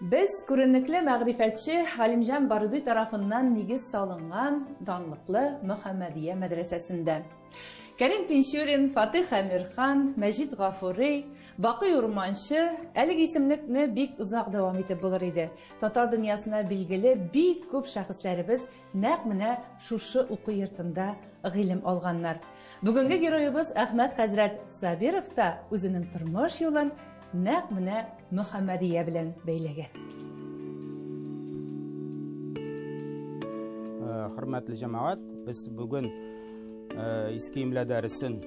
Biz күренекле мәгърифәтче Халимҗан Баруди тарафыннан нигез салынган данлыклы Мөхәммәдия мәдрәсәсендә. Кәрим Тинчурин, Фатих Әмирхан, Мәҗит Гафури, Бакый Урманчы әлеге исемлекне бик узак дәвам итеп булыр иде. Татар дөньясына билгеле бик күп шәхесләребез нәкъ менә шушы уку йортында гыйлем алганнар. Бүгенге героебыз Әхмәт хәзрәт Сабиров та үзенең тормыш юлын нәкъ менә Мөхәммәдия белән бәйләгән. Хөрмәтле җәмәгать, без бүген иске имлә дәресен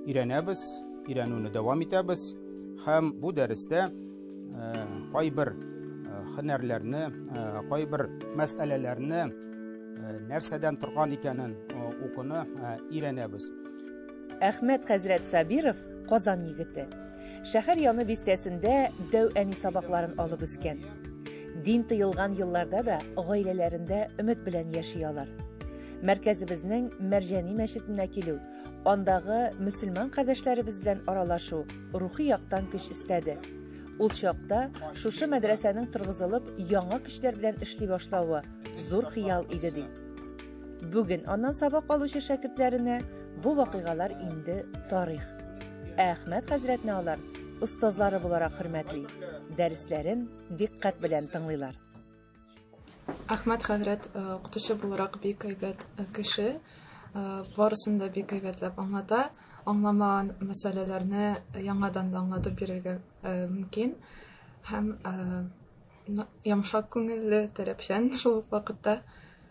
өйрәнәбез, өйрәнүне дәвам итәбез һәм бу дәрестә кайбер һөнәрләрне, кайбер мәсьәләләрне нәрсәдән торган икәнен укуны өйрәнәбез. Әхмәт хәзрәт Сабиров Казан егете. Шәһәр яны бистәсендә дәү-әни сабакларын алып үскән. Дин тыелган елларда да гаиләләрендә өмет белән яши алар. Мәркәзебезнең Мәрҗани мәчетенә килү, андагы мөселман кардәшләребез белән аралашу рухи яктан көч өстәде. Ул чакта шушы мәдрәсәнең торгызылып яңа көчләр белән эшли башлавы зур хыял иде ди. Бүген аннан сабак алучы шәкертләренә бу вакыйгалар инде тарих. Әхмәт хәзрәтне алар остазлары буларак хөрмәтли, дәресләрен диккать белән тыңлыйлар. Әхмәт хәзрәт укытучы буларак бик әйбәт кеше, барысын да бик әйбәтләп аңлата, аңламаган мәсьәләләрне яңадан да аңлатып бирергә мөмкин һәм ямшак күңелле, таләпчән шул ук вакытта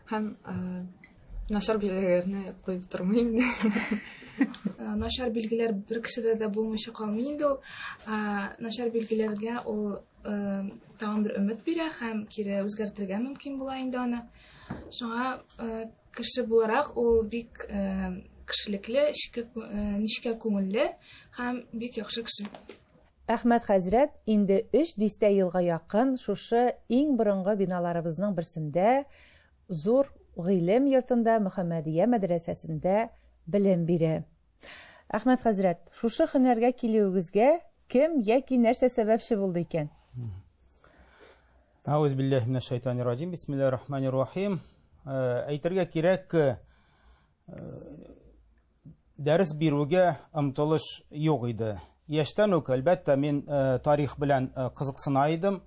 һәм начар билгеләрне куеп тормый инде. Начар билгеләр бер кешедә дә булмыйча калмый инде ул. Начар билгеләргә ул тагын бер өмет бирә һәм кире үзгәртергә мөмкин була инде аны. Шуңа кеше буларак ул бик кешелекле, нечкә күңелле һәм бик яхшы кеше. Әхмәт хәзрәт инде 3 дистә елга якын шушы иң борынгы биналарыбызның берсендә зур гыйлем йортында Мөхәммәдия мәдрәсәсендә белем бирә. Әхмәт хәзрәт, шушы һөнәргә килүегезгә кем яки нәрсә сәбәпче булды икән? Аузу биллаһи минәш шайтанир раҗим. Бисмиллаһир-рахманир рахим. Әйтергә кирәк, дәрес бирүгә омтылыш юк иде. Яшьтән үк әлбәттә мин тарих белән кызыксына идем.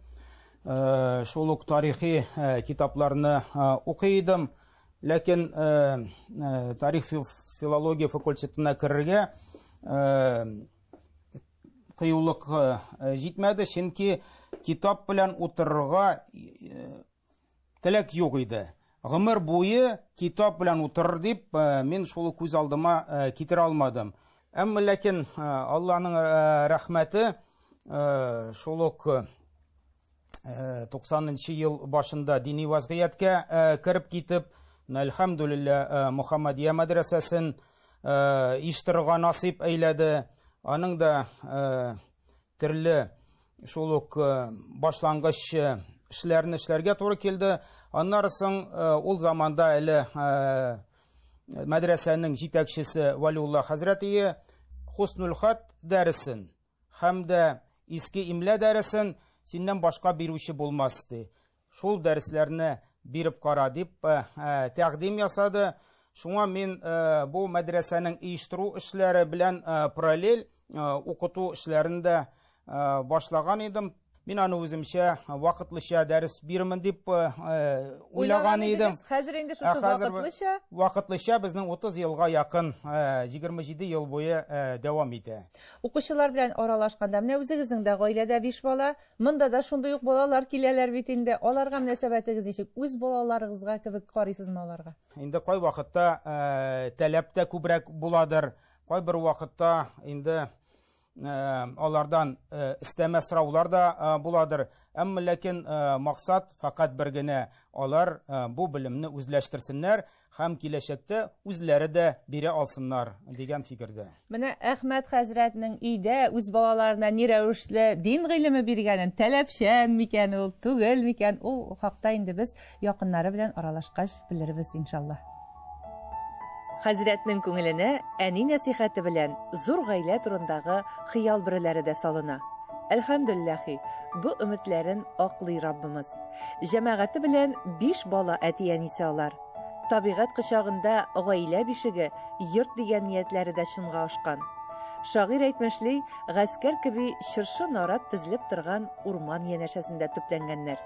Шул ук тарихи китапларны укый идем. Ләкин тарих филология факультетына керергә кыюлык җитмәде, чөнки китап белән утырырга теләк юк иде. Гомер буе китап белән утырыр дип мин шул күз алдыма китерә алмадым. Әмма ләкин Аллаһның рәхмәте шул ук 90-нчы ел башында дини вазгыятькә кирип китеп, әлхәмдүлилләһ Мөхәммәдия мәдрәсәсен иштырырга насип әйләде. Аның да төрле шул ук башлангыч эшләрне эшләргә туры килде. Аннан соң ул заманда әле мәдрәсәнең җитәкчесе Валиулла хәзрәтие Хуснул хат дәресен һәм дә иске имлә дәресен синнән башка бирүче булмас ди. Шул дәресләрне биреп кара дип тәкъдим ясады. Шуңа мин бу мәдрәсәнең оештыру эшләре белән параллель укыту эшләрендә башлаган идем. Мин аны үземчә вакытлыча дәрес бирмен дип уйлаган идем. Хәзер инде шушы вакытлыча безнең 30 елга якын 27 ел буе дәвам итә. Укучылар белән аралашканда, менә үзегезнең дә гаиләдә 5 бала, монда да шундый ук балалар киләләр бит инде. Аларга мөнәсәбәтегез ничек? Үз балаларыгызга кебек карыйсызмы аларга? Инде кай вакытта таләп тә күбрәк буладыр. Кай бер вакытта инде алардан истәмә сораулар да буладыр. Әмма ләкин максат фақат бер генә алар бу белемне үзләштерсеннәр һәм киләчәктә үзләре дә бирә алсыннар дигән фикердә. Менә Әхмәт хәзрәтнең өйдә үз балаларына ни рәвешле дин гыйлеме биргәнен, таләпчән микән ул, түгел микән, ул хакта инде без якыннары белән аралашкач белербез иншалла. Хәзрәтнең күңеленә әни нәсихәте белән зур гаилә турындагы хыял бөреләре дә салына. Әлхәмдүлилләһи, бу өметләрен аклый Раббымыз. Җәмәгате белән 5 бала әти-әнисе алар. Табигать кочагында гаилә бишеге, йорт дигән ниятләре дә шунга ашкан. Шагыйрь әйтмешли, гаскәр кеби чыршы нарат тезелеп торган урман янәшәсендә төпләнгәннәр.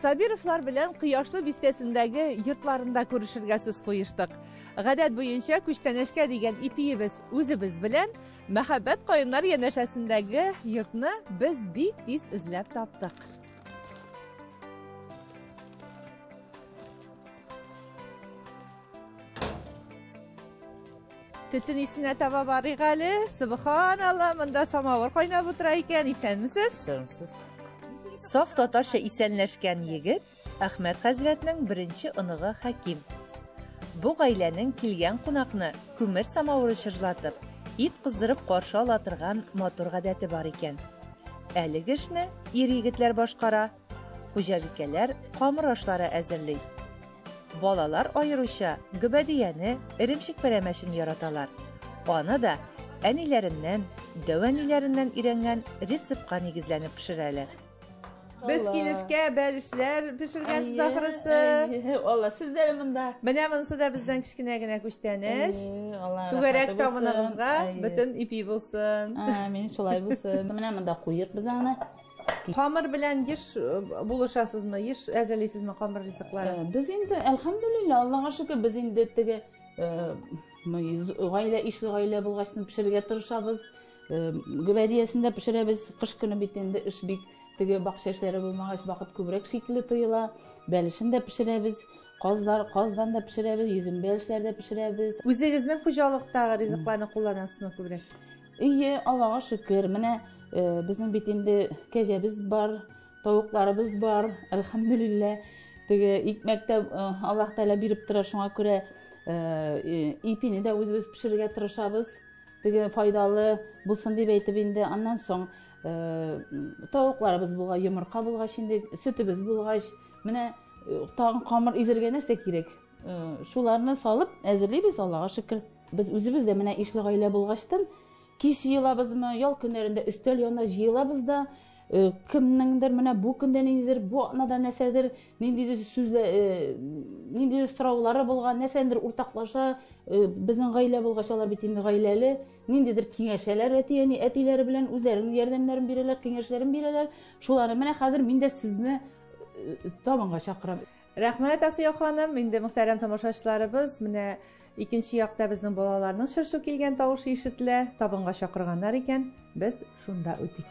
Сабировлар белән Кояшлы бистәсендәге йортларында күрешергә сүз куештык. Гадәт буенча күчтәнәшкә дигән ипиебез үзебез белән Мәхәббәт каеннар янәшәсендәге йортны без бик тиз эзләп таптык. Төтен исенә таба барыйк әле. Субханалла, монда самавыр кайнап утыра икән. Исәнмесез? Исәнмесез. Саф татарча исәнләшкән егет Әхмәт хәзрәтнең беренче оныгы Хәким. Бу гаиләнең килгән кунакны күмер самавыры чыжлатып, ит кыздырып каршы ала торган матур гадәте бар икән. Әлеге эшне ир-егетләр башкара, хуҗабикәләр камыр ашлары әзерли. Балалар аеруча гөбәдияне, иремчек пәрәмәшен яраталар. Аны да әниләреннән, дәвәниләреннән өйрәнгән рецептка нигезләнеп пешерәләр. Без килешкә бәлешләр пешергәнсез ахрысы. Алла, сездә монда. Менә монысы да бездән кечкенә генә күчтәнеш. Түгәрәк тамыныгызга бөтен ипи булсын. Амин, шулай булсын. Менә монда куйык без аны. Камыр белән еш булышасызмы? Еш әзерлисезме камыр ризыкларын? Без инде, әлхәмдүлилләh, Аллаһка шөкер, без инде теге гаилә, ишле гаилә булгачны пешерергә тырышабыз. Гөбәдиясендә пешерәбез. Кыш көне бит инде эш бик теге бакча эшләре булмагач вакыт күбрәк шикле тоела. Бәлешен дә пешерәбез. Каздан да пешерәбез, йөзем бәлешләр дә пешерәбез. Үзегезнең хуҗалыктагы ризыкларны кулланасызмы күбрәк? Аллаһка шөкер. Менә безнең бит инде кәҗәбез бар, тавыкларыбыз бар. Әлхәмдүлилләh. Теге икмәктә Аллаһ Тәала биреп тора, шуңа күрә ипине дә үзебез пешерергә тырышабыз. Теге файдалы булсын дип әйтеп инде, аннан соң тавыкларыбыз булгач, йомырка булгач, инде сөтебез булгач, менә тагын камыр изергә нәрсә кирәк. Шуларны салып әзерлибез, Аллаһка шөкер. Без үзебез дә менә ишле гаилә булгачтан кич җыелабызмы, ял көннәрендә өстәл янына җыелабыз да, кемнеңдер менә бу көндә ниндидер, бу атнада нәрсәдер, ниндидер сүзләр, ниндидер сораулары булган, нәрсәдер уртаклаша, безнең гаилә булгач, алар бит инде гаиләле, ниндидер киңәшәләр, әтиләре белән үзләренең ярдәмнәрен бирәләр, киңәшләрен бирәләр. Шуларны менә хәзер мин дә сезне табынга чакырам. Рәхмәт, Асия ханым. Инде мөхтәрәм тамашачыларыбыз, менә икенче якта безнең балаларның шыршу килгән тавышы ишетелә, табынга чакырганнар икән. Без шунда үтик.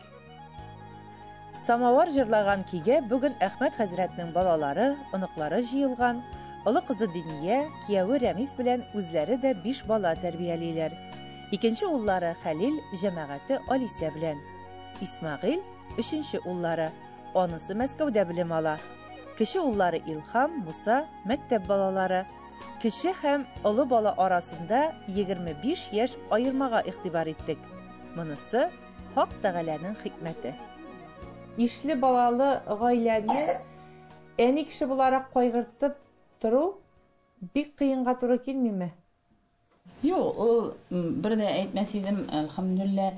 Самавар җырлаган кигә бүген Әхмәт хәзрәтнең балалары, оныклары җыелган. Олы кызы Диния, кияве Рәмис белән үзләре дә 5 бала тәрбиялиләр. Икенче уллары Хәлил, җәмәгате Алисә белән. Исмагыйль, өченче уллары. Анысы Мәскәүдә белем ала. Кече уллары Илхам, Муса, мәктәп балалары. Кече һәм олы бала арасында 25 яшь аермага игътибар иттек. Монысы Хак Тәгаләнең хикмәте. Ишле балалы гаиләне әни кеше буларак кайгыртып тору бик кыенга туры килмиме? Юк, ул бердә әйтмәс идем, әлхәмдүлилләh,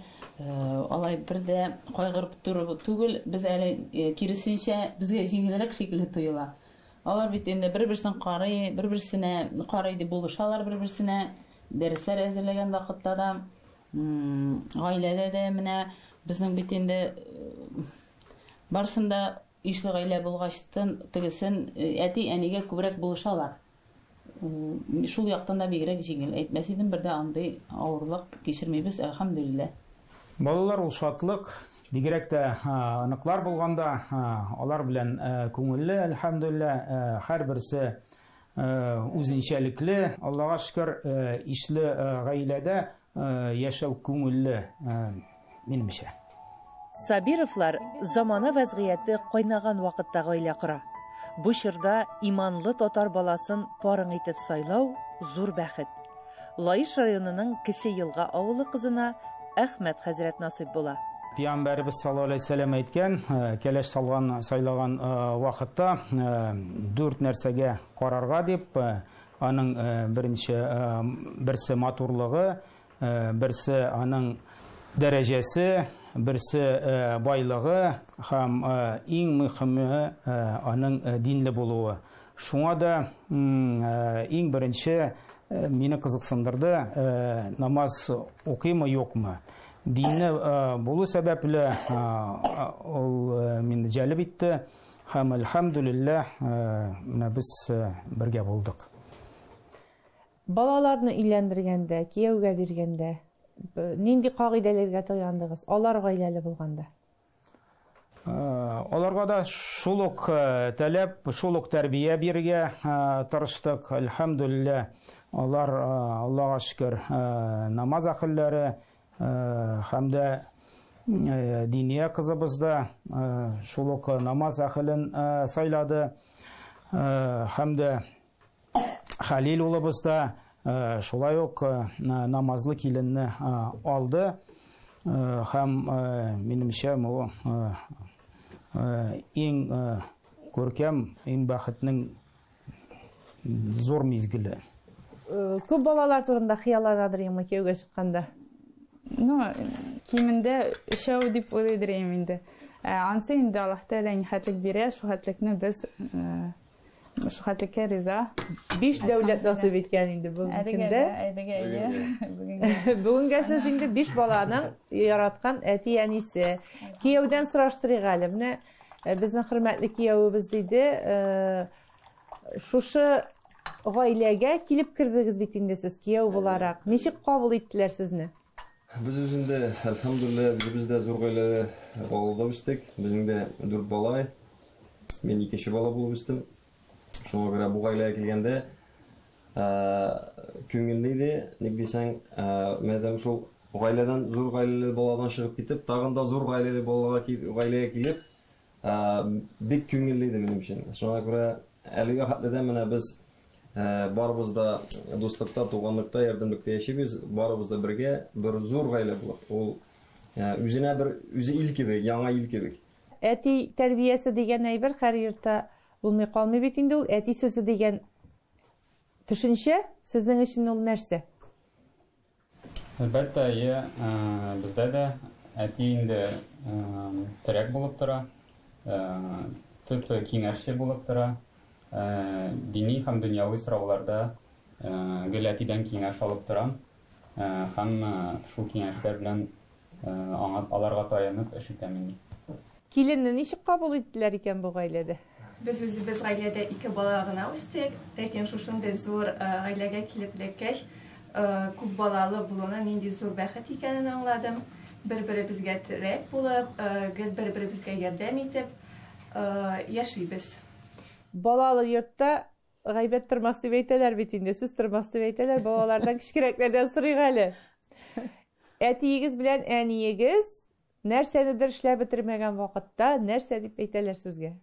алай бердә кайгырып тору түгел, без әле киресенчә безгә җиңелрәк шикелле тоела. Алар бит инде бер-берсен карый, бер-берсенә карый дип булышалар, бер-берсенә дәресләр әзерләгән вакытта да, гаиләдә дә менә безнең бит инде барсында ишле гаилә булгачтан тегесен әти-әнигә күбрәк булышалар. Шул яктан да бигрәк җиңел. Әйтмәс идем, бердә андый авырлык кичермибез, әлхәмдүлилләh. Балалар ул шатлык, бигрәк тә аныклар булганда, алар белән күңелле, әлхәмдүлилләh, һәрберсе үзенчәлекле. Аллаһка шөкер, ишле гаиләдә яшәү күңелле, минемчә. Сабировлар замана вәзгыяте кайнаган вакытта гаилә кора. Бу чорда иманлы татар баласын парың итеп сайлау зур бәхет. Лаиш районының Кече Елга авылы кызына Әхмәт хәзрәт насыйп була. Пәйгамбәрбез саллаллаһу алейһи вәсәлләм әйткән, кәләш сайлаган вакытта 4 нәрсәгә карарга дип, аның берсе матурлыгы, берсе аның дәрәҗәсе, Берсе байлыгы һәм иң мөһиме аның динле булуы. Шуңа да иң беренче мине кызыксындырды, намаз укыймы юкмы. Динне булу сәбәпле ул мине җәлеп итте һәм әлхәмдүлилләһ менә без бергә булдык. Балаларны өйләндергәндә, кияүгә биргәндә нинди кагыйдәләргә таяндыгыз? Алар гаиләле булганда. Аларга да шул ук таләп, шул ук тәрбия бирергә тырыштык. Әлхәмдүлилләһ, алар Аллаһка шөкер намаз әһелләре һәм дә диния кызыбыз да шул ук намаз әһелен сайлады. Һәм дә Халил улыбыз да шулай ук намазлы киленне алды. Һәм минемчә ул иң күркәм, иң бәхетнең зур мизгеле. Күп балалар турында хыялланадыр инде кияүгә чыкканда. Кимендә өчәү дип уйлыйдыр инде. Ансы инде Аллаһ Тәгалә нихәтлек бирә, шул хәтлекне без шул хәтлеккә риза. 5 дәүләт насыйп иткән инде бүгенге көндә. Бүгенгә сез инде 5 баланың яраткан әти әнисе. Кияүдән сораштырыйк әле. Менә безнең хөрмәтле кияүебез диде, шушы гаиләгә килеп кирдегез бит инде сез кияү буларак. Ничек кабул иттеләр сезне? Biz üzerinde elhamdülillah biz de zor gailede bağlıda üsttük. Bizim de 4 balay. Ben 2 bala bulup üstüm. Şuna göre bu gaileye gelgende köngüllüydü. Ne diysen, madem şu gaileden zor gaileli baladan çıkıp gidip, tağında zor gaileli gaileye gelip bek köngüllüydü benim için. Şuna göre eliye hatleden biz barımızda dostlukta, tuğanlıkta, yardımlıkta yaşayız. Barımızda birge bir zor gaile bulur. O üzerine bir üzü ilkebek, yana ilkebek. Әти тәрбиясе дигән әйбер һәр йортта булмый калмый бит инде ул. Әти сүзе дигән төшенчә сезнең өчен ул нәрсә? Әлбәттә, бездә дә әти инде терәк булып тора, төп киңәшче булып тора. Dini һәм дөньяви сорауларда гел әтидән киңәш алып торам һәм шул киңәшләр белән аларга таянып эш итәм. Киленне ничек кабул иттеләр икән бу гаиләдә? Без үзебез гаиләдә 2 бала гына үстек, ләкин шушындый зур гаиләгә килеп ләккәч, күп балалы булуның нинди зур бәхет икәнен аңладым. Бер-беребезгә терәк булып, гел бер-беребезгә ярдәм итеп яшибез. Балалы йортта гайбәт тормас дип әйтәләр бит инде, сүз тормас дип әйтәләр. Балалардан кичкерәкләрдән сорыйк әле. Әтиегез белән әниегез нәрсәнедер эшләп бетермәгән вакытта нәрсә дип әйтәләр сезгә?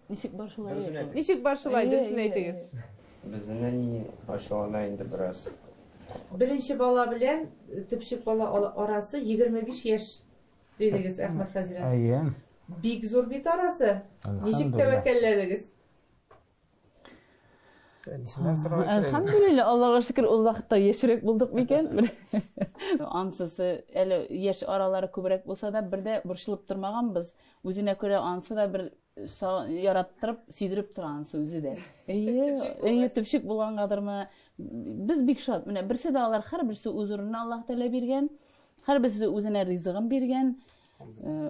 Ничек бар шулай? Ничек бар шулай, дөресен әйтегез. Безнең әни ашалана инде бераз. Беренче бала белән төпчек бала арасы 25 яшь дидегез, Әхмәт хәзрәт. Бик зур бит арасы. Ничек тәвәккәлләдегез? Elhamdülillah, Allah'a şükür Allah'ta yaşırık bulduk mıken? Ansısı, yaş araları kübrek olsa da bir de burşılıp durmagan biz. Üzüne göre ansı da bir yarattırıp, süydürüp duransı üzü de. Tüpşük bulgan kadar mı? Biz bik şat. Birisi de alır, her birisi uzurunu Allah Teala birgen. Her birisi üzüne rizığın birgen.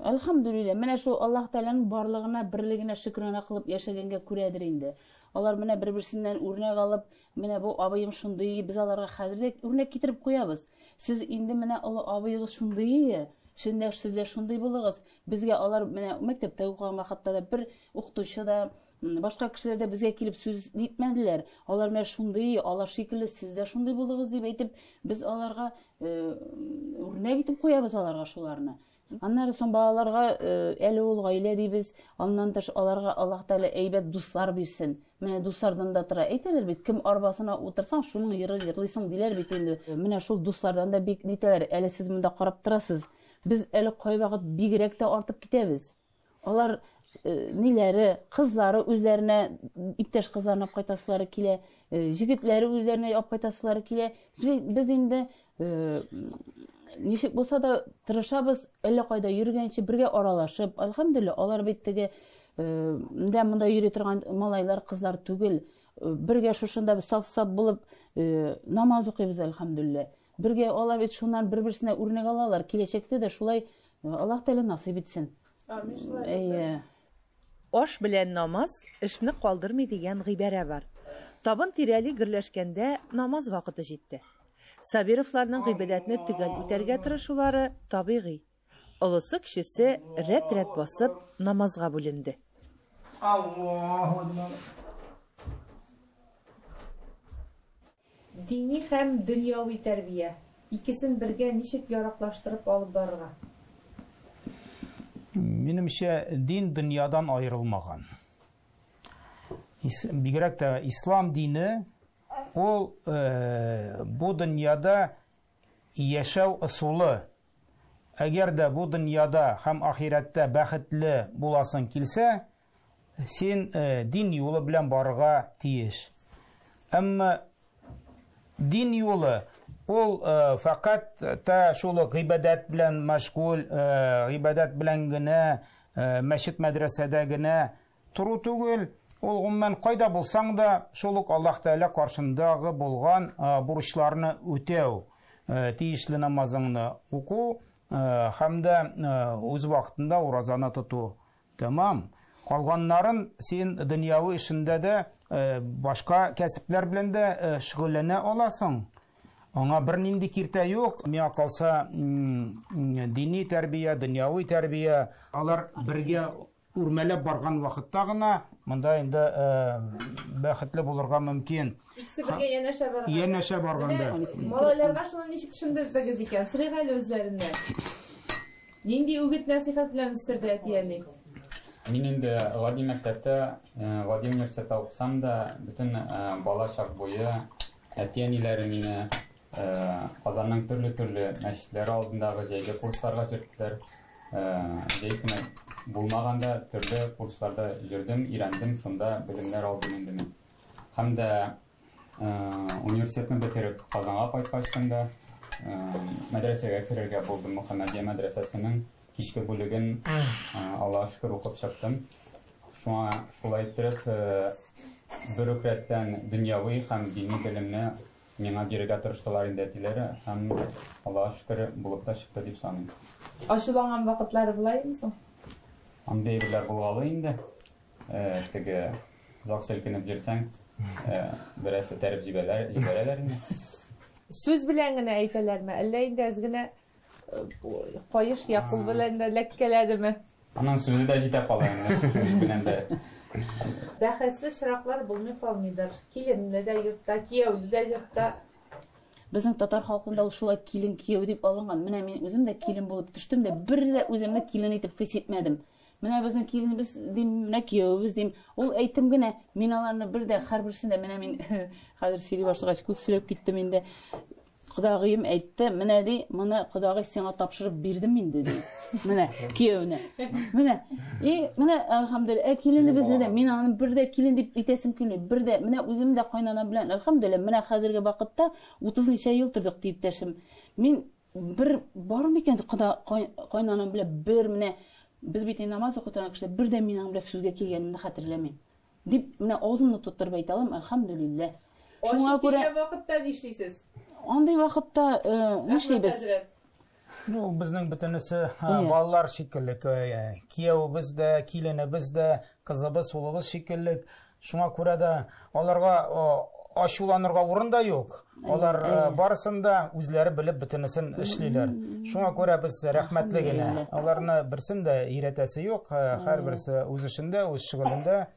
Elhamdülillah. Mene şu Allah Teala'nın varlığına, birliğine, şükrüne kılıp yaşagenge küredir indi. Алар менә бер-берсеннән үрнәк алып, менә бу абыем шундый, без аларга хәзер үрнәк китереп куябыз. Сез инде менә олы абыегыз шундый, шундый сез дә шундый булыгыз. Безгә алар менә мәктәптә укыган вакытта да бер укытучы да, башка кешеләр дә безгә килеп сүз итмәделәр. Алар менә шундый, алар шикелле сез дә шундый булыгыз дип әйтеп, без аларга үрнәк итеп куябыз аларга шуларны. Аннары соң балаларга әле ул гаилә дибез, аннан тыш аларга Аллаһ Тәгалә әйбәт дуслар бирсен. Менә дуслардан да тора әйтәләр бит, кем арбасына утырсаң, шуның йырлыйсың диләр бит инде. Менә шул дуслардан да бик дитәләр, әле сез монда карап торасыз. Без әле кайвакыт бигрәк тә артып китәбез. Алар ниләре, кызлары үзләренә иптәш кызларына кайтасылары килә, җегетләре үзләренә алып кайтасылары килә. Без инде ничек булса да тырышабыз, әллә кайда йөргәнче бергә аралашып, алхамдулилла, алар бит теге монда йөри торган малайлар, кызлар түгел. Бергә шушында саф-саф булып намаз укыйбыз, алхамдулилла. Бергә алар бит шуннан бер-берсенә үрнәк алалар. Киләчәктә дә шулай Аллаһ Тәгалә насыйп итсен. Амин. Аш белән намаз эшне калдырмый дигән гыйбарә бар. Табын тирәли гөрләшкәндә намаз вакыты җитте. Сабировларның гыйбадәтне төгәл үтәргә тырышулары табигый. Олысы кешесе рәт-рәт басып намазга бүленде. Дини һәм дөньяви тәрбия икесен бергә ничек яраклаштырып алып барырга? Минемчә, дин дөньядан аерылмаган. Бигрәк тә ислам дине ул бу дөньяда яшәү ысулы. Әгәр дә бу дөньяда һәм ахирәттә бәхетле буласың килсә, син дин юлы белән барырга тиеш. Әмма дин юлы ул фақат та шул гыйбадат белән мәшгуль, гыйбадат белән генә, мәчет мәдрәсәдә генә туру түгел. Ул гомумән кайда булсаң да, шул ук Аллаһ Тәгалә каршындагы булган бурычларны үтәү, тиешле намазыңны уку һәм дә үз вакытында уразаны тоту. Тамам. Калганнарын син дөньяви эшендә дә башка кәсепләр белән дә шөгыльләнә аласың. Аңа бернинди киртә юк. Миңа калса дини тәрбия, дөньяви тәрбия, алар бергә үрмәләп барган вакытта гына монда инде бәхетле булырга мөмкин. Икесе бергә янәшә барганда. Малайларга шуны ничек төшендердегез икән? Сырыйга үзләрендә. Нинди үгет насихат белән үстерде әтиәне? Мин инде гади мәктәптә, гади университетта укысам да, бөтен бала чак буе әтиәниләре мине Казанның төрле мәчетләре алдындагы җәйге курсларга җөрттеләр. Җәй көне булмаганда төрле курсларда җөрдем, өйрәндем, шунда белемнәр алдым инде мин. Һәм дә университетны бетереп Казанга кайткачта мәдрәсәгә керергә булдым. Мөхәммәдия мәдрәсәсенең кичке бүлеген Аллаһка шөкер укып чыктым. Шуңа шулай итеп бюрократтан дөньяви һәм дини белемне миңа бирергә тырыштылар инде әтиләре, һәм Аллаһка шөкер булып та чыкты дип саныйм. Ачуланган вакытлары булаймы соң? Андый бирләр булгалы инде. Теге зак селкенеп җирсәң, берәсе тәреп җибәрәләр инде. Сүз белән генә әйтәләрме? Әллә инде әз генә кайыш якул белән дә ләккәләдеме? Аның сүзе дә җитә кала инде. Бәхәсле чыраклар булмый калмыйдыр. Киленне дә йортта, кияүле дә йортта. Безнең татар халкында ул шулай килен кияү дип алынган. Менә мин үзем дә килен булып төштем дә, бер дә үземне килен итеп хис итмәдем. Менә безнең киленебез дим, менә кияүбез дим. Ул әйтем генә, мин аларны бер дә һәрберсендә менә мин хәзер сөйли башлагач күп сөйләп киттем инде. Кудагыем әйтте, менә ди, моны Кудагый сиңа тапшырып бирдем инде ди. Менә кияүне. Менә менә алхамдулилла, киленебезне дә мин аны бер дә килен дип итәсем килми. Бер дә менә үзем дә кайнана белән алхамдулилла, менә хәзерге вакытта 30 ничә ел тордык дип тәшем. Мин бер бармы икән кайнана белән бер менә без бит намаз укытган кеше бер дә минең белән сүзгә килгәнемне хәтерләмим. Дип менә авызымны тутырып әйтә алам, алхамдулилла. Шуңа күрә вакытта нишлисез? Андый вакытта нишлибез? Безнең бөтенесе балалар шикелле, кияүбез дә, киленебез дә, кызыбыз, улыбыз шикелле. Шуңа күрә дә аларга ачуланырга урын да юк. Алар барысында үзләре белеп бөтенесен эшлиләр. Шуңа күрә без рәхмәтле генә. Аларны берсен дә иретәсе юк. Һәрберсе үз эшендә, үз шөгылендә.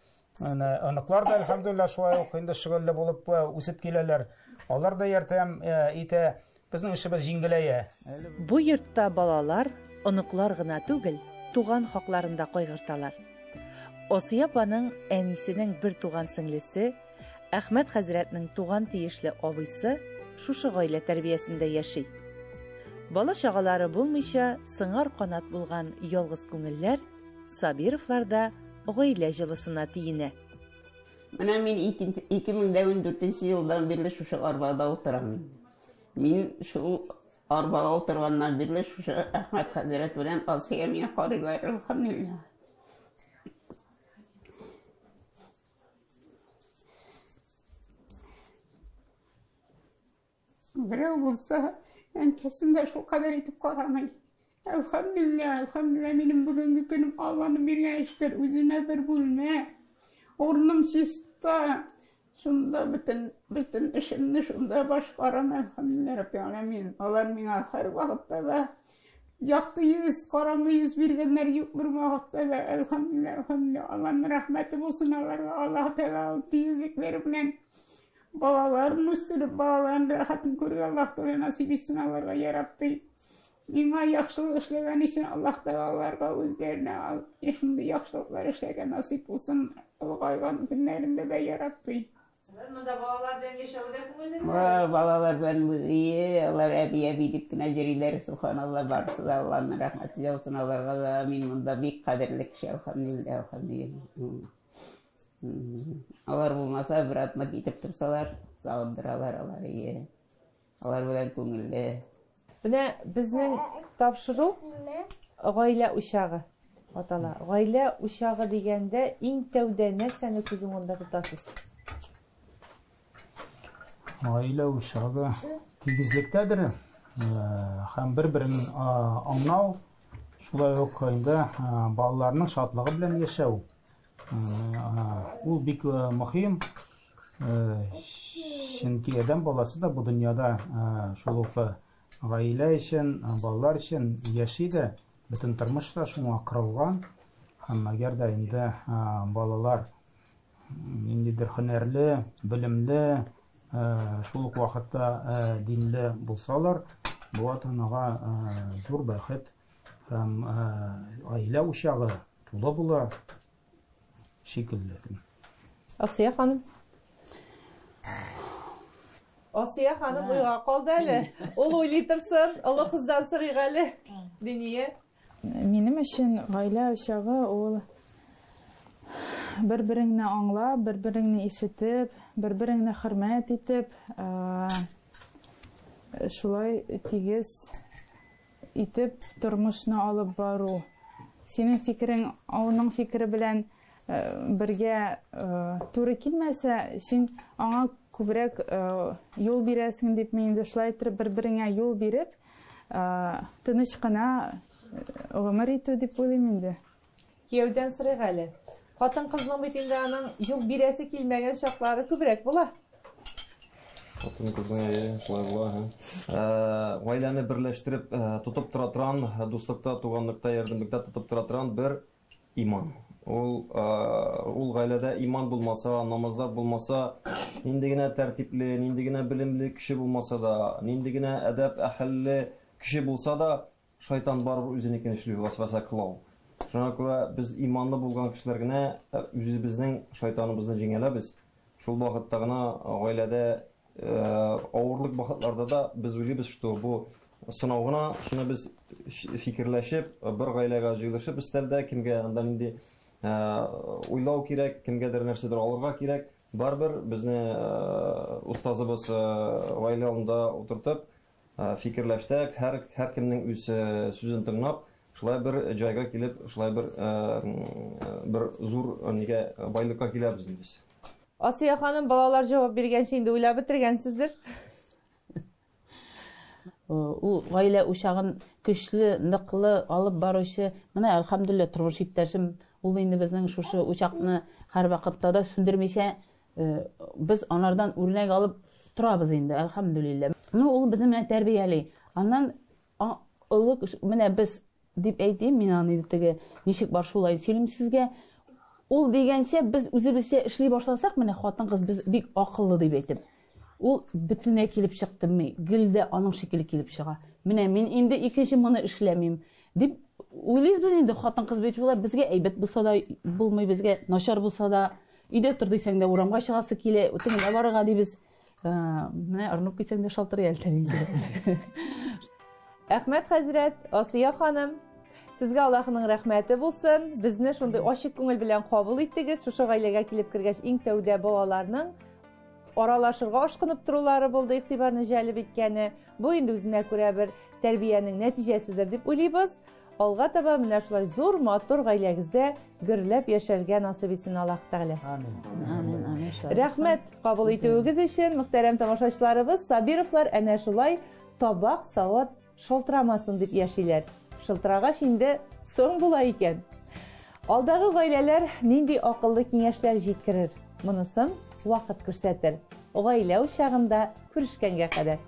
Аныклар да әлхәмдулилла шулай ук инде шөгылле булып үсеп киләләр. Алар да ярдәм итә. Безнең эшебез җиңеләя. Бу йортта балалар оныклар гына түгел, туган хакларында кайгырталар. Осия апаның әнисенең бер туган сеңлесе, Әхмәт хәзрәтнең туган тиешле абыйсы шушы гаилә тәрбиясендә яши. Бала чагалары булмыйча сыңар канат булган ялгыз күңелләр Сабировларда гаилә җылысына тиенә. Менә мин 2014 елдан бирле шушы арбада утырам. Мин шул арбага отырганнан бирле шушы Әхмәт хәзрәт белән Асия мине карыйлар, әлхәмдүлилләх. Берәү булса, әнкәсен дә шул кадәр итеп карамый. Әлхәмдүлилләх, минем бүгенге көнем Алланың биргән шөкер, үземә бер бүлмә. Урным чиста. Шунда bütün эшемне шунда башкарам, әлхәмдүлилләх раббил аламин. Алар миңа һәр вакытта да якты йөз, караңгы йөз биргәннәр юк бер вакытта да, әлхәмдүлилләх. Алланың рәхмәте булсын аларга. Аллаһ Тәгалә тизлекләре белән балаларын үстереп, балаларын рәхәтен күрергә Аллаһ Тәгалә насип итсен аларга, я Рабби. Миңа яхшылык эшләгән өчен Аллаһ Тәгалә аларга үзләренә шундый яхшылыклар эшләргә насип булсын алгайган көннәрендә дә, я Рабби. Балалар белән яшәүдә күңелле. Балалар белән алар әби дип кенә йөриләр, субханалла, барысы да Аллаһның рәхмәте яусын аларга да. Мин монда бик кадерле кеше, әлхәмдүлилләх. Алар булмаса, бер атна китеп торсалар, сагындыралар алар. Алар белән күңелле. Менә безнең тапшыру гаилә учагы. Атала, гаилә учагы дигәндә иң тәүдә нәрсәне күз уңында тотасыз? Гаилә учагы тигезлектәдер. Һәм бер-берен аңлау, шулай ук инде балаларның шатлыгы белән яшәү. Ул бик мөһим. Чөнки адәм баласы да бу дөньяда шул ук гаилә өчен, балалар өчен яши дә, бөтен тормыш та шуңа корылган. Һәм әгәр дә инде балалар ниндидер һөнәрле, белемле, шул ук вакытта динле булсалар, бу ата-анага зур бәхет һәм гаилә учагы тулы була шикелле. Асия ханым. Асия ханым уйга калды әле. Ул уйлый торсын, олы кыздан сорыйг әле. Диние. Минем өчен гаилә учагы ул бер-береңне аңлап, бер-береңне ишетеп, бер-береңне хөрмәт итеп, шулай тигез итеп тормышны алып бару. Синең фикерең аның фикере белән бергә туры килмәсә, син аңа күбрәк юл бирәсең дип мин инде шулай итеп бер-береңә юл биреп, тыныч кына гомер итү дип уйлыйм инде. Кияүдән сорыйг әле. Хатын-кызның бит инде аның юл бирәсе килмәгән чаклары күбрәк була. Хатын-кызның шулай була. Гаиләне берләштереп тотып тора торган, дуслыкта, туганлыкта, ярдәмлектә тотып тора торган бер иман. Ул гаиләдә иман булмаса, намазлар булмаса, нинди генә тәртипле, нинди генә белемле кеше булмаса да, нинди генә әдәп әһелле кеше булса да, шайтан барыбер үзенекен эшли, васваса кылау. Шуңа күрә без иманлы булган кешеләр генә үзебезнең шайтаныбызны җиңәләбез. Шул вакытта гына гаиләдә авырлык вакытларда да без уйлыйбыз, что бу сынау гына, шуны без фикерләшеп, бер гаиләгә җыелышып, өстәлдә кемгә анда нинди уйлау кирәк, кемгәдер нәрсәдер алырга кирәк. Барбер безне устазыбыз гаилә алдында утыртып, фикерләштек, һәр кемнең үз сүзен тыңлап, шулай бер җайга килеп, шулай бер зур нигә байлыкка киләбез без. Асия ханым, балалар җавап биргәнчә инде уйлап бетергәнсездер. Ул гаилә учагын көчле, ныклы алып баручы, менә әлхәмдүлилләх тормыш иптәшем, ул инде безнең шушы учакны һәр вакытта да сүндермичә, без анардан үрнәк алып торабыз инде, әлхәмдүлилләх. Ул безне менә тәрбияли. Аннан олы менә без дип әйтим, мин аны теге ничек бар шулай сөйлим сезгә. Ул дигәнчә без үзебезчә эшли башласак, менә хатын-кыз без бик акыллы дип әйтеп. Ул бөтенләй килеп чыктымы? Гөлдә аның шикелле килеп чыга. Менә мин инде икенче моны эшләмим дип уйлыйбыз инде, хатын-кыз бит шулай безгә әйбәт булса да булмый, безгә начар булса да, өйдә тор дисәң дә урамга чыгасы килә, үтеңгә барырга дибез. Менә арнып китсәң дә шалтыр ялтырый инде. Әхмәт хәзрәт, Асия ханым, сезгә Аллаһның рәхмәте булсын. Безне шундый ачык күңел белән кабул иттегез. Шушы гаиләгә килеп кергәч, иң тәүдә балаларның аралашырга ашкынып торулары булды, игътибарны җәлеп иткәне. Бу инде үзенә күрә бер тәрбиянең нәтиҗәседер дип уйлыйбыз. Алга таба менә шулай зур, матур гаиләгездә гөрләп яшәргә насыйп итсен Аллаһ Тәгалә. Амин. Рәхмәт кабул итүегез өчен, мөхтәрәм тамашачыларыбыз. Сабировлар әнә шулай табак сават шалтырамасын дип яшиләр. Шылтырагач инде соң була икән. Алдагы гаиләләр нинди акыллы киңәшләр җиткерер? Монысын вакыт күрсәтер. Гаилә учагында күрешкәнгә кадәр.